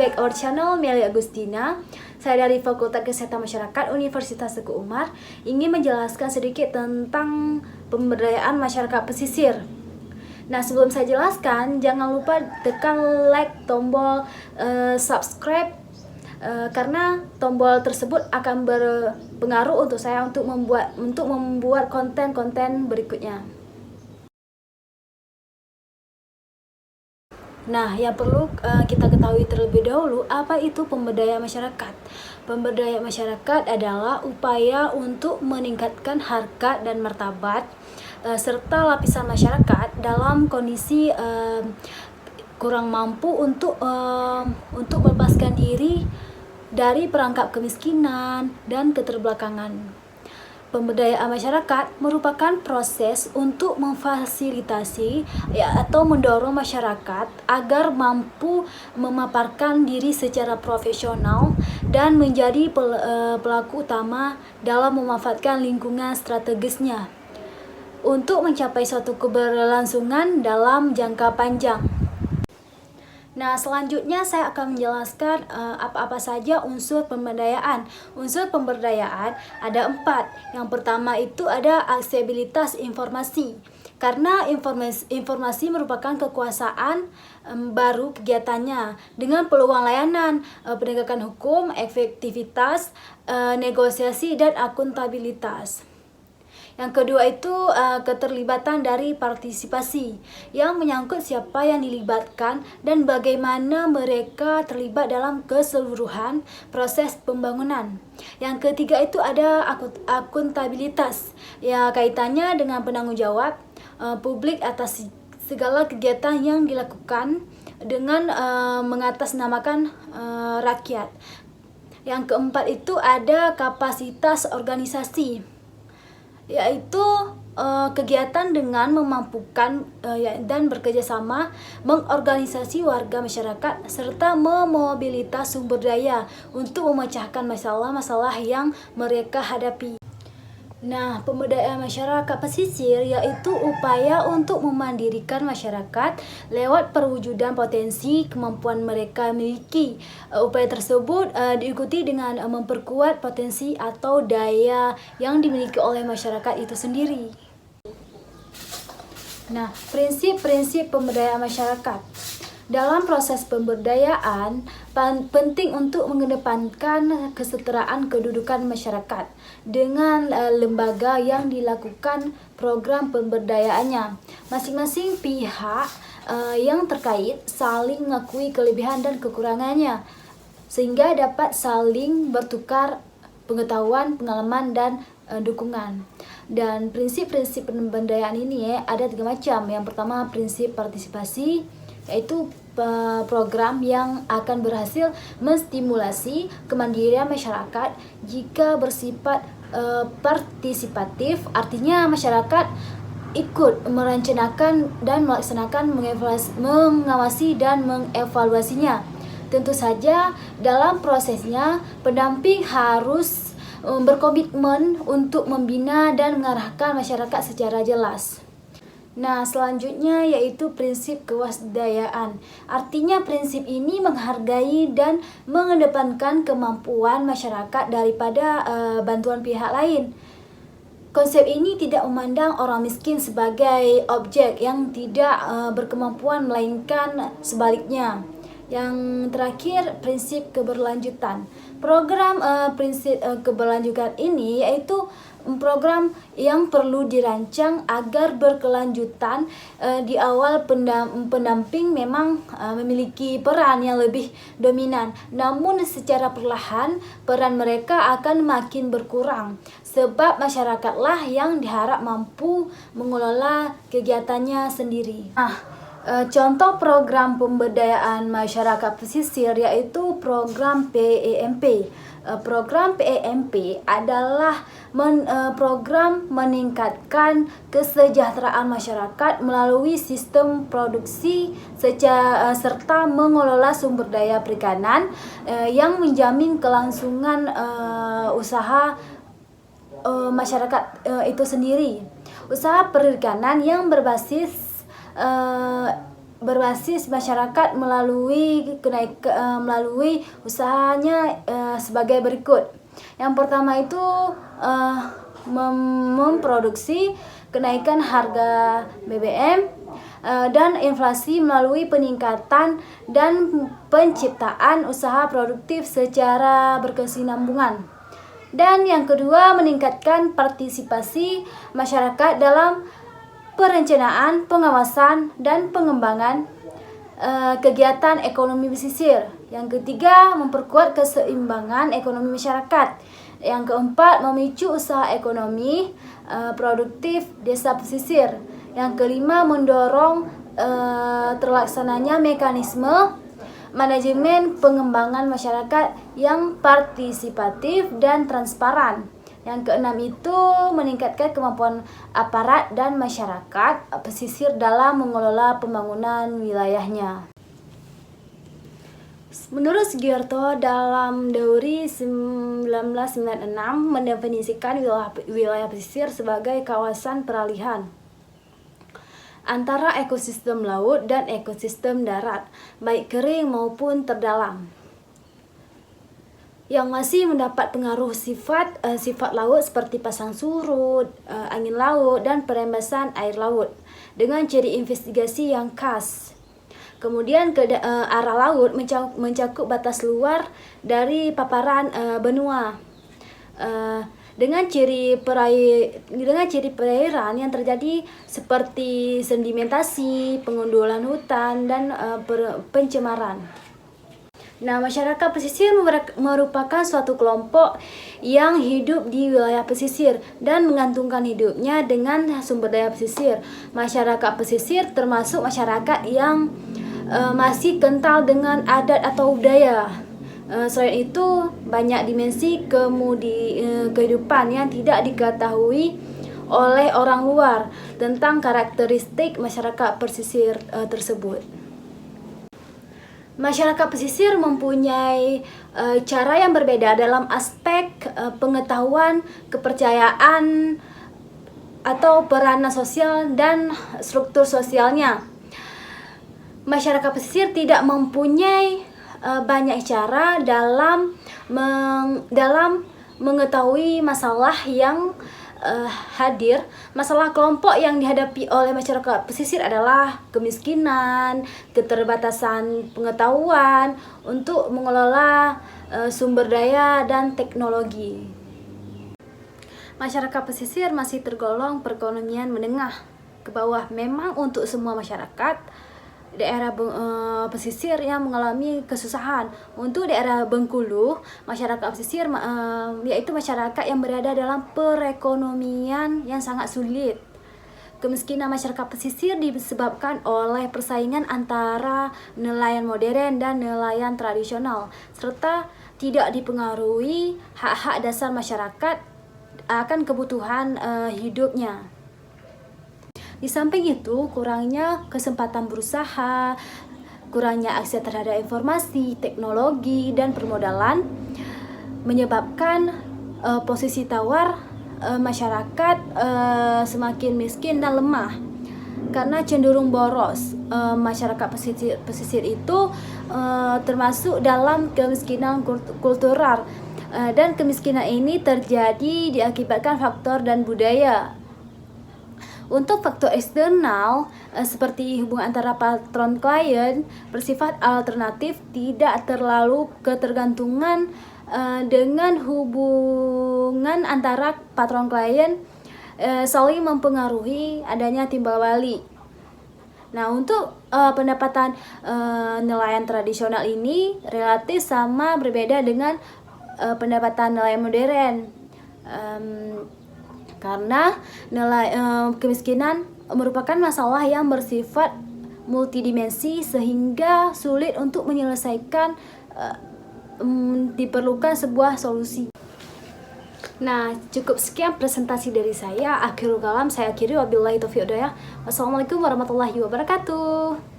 back our channel, Meli Agustina. Saya dari Fakultas Kesehatan Masyarakat Universitas Teguh Umar ingin menjelaskan sedikit tentang pemberdayaan masyarakat pesisir. Nah, sebelum saya jelaskan, jangan lupa tekan like, tombol subscribe, karena tombol tersebut akan berpengaruh untuk saya untuk membuat konten-konten berikutnya. Nah, yang perlu kita ketahui terlebih dahulu, apa itu pemberdayaan masyarakat? Pemberdayaan masyarakat adalah upaya untuk meningkatkan harkat dan martabat serta lapisan masyarakat dalam kondisi kurang mampu untuk melepaskan diri dari perangkap kemiskinan dan keterbelakangan. Pemberdayaan masyarakat merupakan proses untuk memfasilitasi atau mendorong masyarakat agar mampu memaparkan diri secara profesional dan menjadi pelaku utama dalam memanfaatkan lingkungan strategisnya untuk mencapai suatu keberlangsungan dalam jangka panjang. Nah, selanjutnya saya akan menjelaskan apa-apa saja unsur pemberdayaan. Unsur pemberdayaan ada 4. Yang pertama itu ada aksesibilitas informasi. Karena informasi merupakan kekuasaan baru kegiatannya dengan peluang layanan, penegakan hukum, efektivitas, negosiasi, dan akuntabilitas. Yang kedua itu keterlibatan dari partisipasi yang menyangkut siapa yang dilibatkan dan bagaimana mereka terlibat dalam keseluruhan proses pembangunan. Yang ketiga itu ada akuntabilitas, ya kaitannya dengan penanggung jawab publik atas segala kegiatan yang dilakukan dengan mengatasnamakan rakyat. Yang keempat itu ada kapasitas organisasi, yaitu kegiatan dengan memampukan dan bekerjasama mengorganisasi warga masyarakat serta memobilitas sumber daya untuk memecahkan masalah-masalah yang mereka hadapi. Nah, pemberdayaan masyarakat pesisir yaitu upaya untuk memandirikan masyarakat lewat perwujudan potensi kemampuan mereka miliki. Upaya tersebut diikuti dengan memperkuat potensi atau daya yang dimiliki oleh masyarakat itu sendiri. Nah, prinsip-prinsip pemberdayaan masyarakat. Dalam proses pemberdayaan, penting untuk mengedepankan kesetaraan kedudukan masyarakat dengan lembaga yang dilakukan program pemberdayaannya. Masing-masing pihak yang terkait saling mengakui kelebihan dan kekurangannya, sehingga dapat saling bertukar pengetahuan, pengalaman, dan dukungan. Dan prinsip-prinsip pemberdayaan ini ada 3 macam. Yang pertama, prinsip partisipasi, yaitu program yang akan berhasil menstimulasi kemandirian masyarakat jika bersifat partisipatif, artinya masyarakat ikut merencanakan dan melaksanakan, mengawasi dan mengevaluasinya. Tentu saja dalam prosesnya pendamping harus berkomitmen untuk membina dan mengarahkan masyarakat secara jelas. Nah, selanjutnya yaitu prinsip kewaspadaan. Artinya prinsip ini menghargai dan mengedepankan kemampuan masyarakat daripada bantuan pihak lain. Konsep ini tidak memandang orang miskin sebagai objek yang tidak berkemampuan, melainkan sebaliknya. Yang terakhir, prinsip keberlanjutan. Program prinsip keberlanjutan ini yaitu program yang perlu dirancang agar berkelanjutan. Di awal pendamping memang memiliki peran yang lebih dominan, namun secara perlahan peran mereka akan makin berkurang sebab masyarakatlah yang diharap mampu mengelola kegiatannya sendiri. Contoh program pemberdayaan masyarakat pesisir yaitu program PEMP. Program PEMP adalah program meningkatkan kesejahteraan masyarakat melalui sistem produksi serta mengelola sumber daya perikanan yang menjamin kelangsungan usaha masyarakat itu sendiri. Usaha perikanan yang berbasis berbasis masyarakat melalui melalui usahanya sebagai berikut. Yang pertama itu memproduksi kenaikan harga BBM dan inflasi melalui peningkatan dan penciptaan usaha produktif secara berkesinambungan. Dan yang kedua, meningkatkan partisipasi masyarakat dalam perencanaan, pengawasan, dan pengembangan kegiatan ekonomi pesisir. Yang ketiga, memperkuat keseimbangan ekonomi masyarakat. Yang keempat, memicu usaha ekonomi produktif desa pesisir. Yang kelima, mendorong terlaksananya mekanisme manajemen pengembangan masyarakat yang partisipatif dan transparan. Yang keenam itu meningkatkan kemampuan aparat dan masyarakat pesisir dalam mengelola pembangunan wilayahnya. Menurut Sugiarto, dalam Dauri 1996 mendefinisikan wilayah pesisir sebagai kawasan peralihan antara ekosistem laut dan ekosistem darat, baik kering maupun terdalam, yang masih mendapat pengaruh sifat laut seperti pasang surut, angin laut, dan perembasan air laut dengan ciri investigasi yang khas. Kemudian arah laut mencakup batas luar dari paparan benua dengan ciri perairan yang terjadi seperti sedimentasi, pengundulan hutan, dan pencemaran. Nah, masyarakat pesisir merupakan suatu kelompok yang hidup di wilayah pesisir dan menggantungkan hidupnya dengan sumber daya pesisir. Masyarakat pesisir termasuk masyarakat yang masih kental dengan adat atau budaya. Selain itu, banyak dimensi kehidupan yang tidak diketahui oleh orang luar tentang karakteristik masyarakat pesisir tersebut. Masyarakat pesisir mempunyai cara yang berbeda dalam aspek pengetahuan, kepercayaan, atau peranan sosial dan struktur sosialnya. Masyarakat pesisir tidak mempunyai banyak cara dalam mengetahui masalah yang hadir. Masalah kelompok yang dihadapi oleh masyarakat pesisir adalah kemiskinan, keterbatasan pengetahuan untuk mengelola sumber daya dan teknologi. Masyarakat pesisir masih tergolong perekonomian menengah ke bawah. Memang untuk semua masyarakat daerah pesisir yang mengalami kesusahan. Untuk daerah Bengkulu, masyarakat pesisir yaitu masyarakat yang berada dalam perekonomian yang sangat sulit. Kemiskinan masyarakat pesisir disebabkan oleh persaingan antara nelayan modern dan nelayan tradisional, serta tidak dipengaruhi hak-hak dasar masyarakat akan kebutuhan hidupnya. Di samping itu, kurangnya kesempatan berusaha, kurangnya akses terhadap informasi, teknologi, dan permodalan menyebabkan posisi tawar masyarakat semakin miskin dan lemah. Karena cenderung boros, masyarakat pesisir itu termasuk dalam kemiskinan kultural, dan kemiskinan ini terjadi diakibatkan faktor dan budaya. Untuk faktor eksternal seperti hubungan antara patron klien bersifat alternatif, tidak terlalu ketergantungan dengan hubungan antara patron klien saling mempengaruhi adanya timbal balik. Nah, untuk pendapatan nelayan tradisional ini relatif sama berbeda dengan pendapatan nelayan modern. Karena kemiskinan merupakan masalah yang bersifat multidimensi sehingga sulit untuk menyelesaikan, diperlukan sebuah solusi. Nah, cukup sekian presentasi dari saya. Akhirul kalam saya akhiri, wabillahi taufiq hidayah. Wassalamualaikum warahmatullahi wabarakatuh.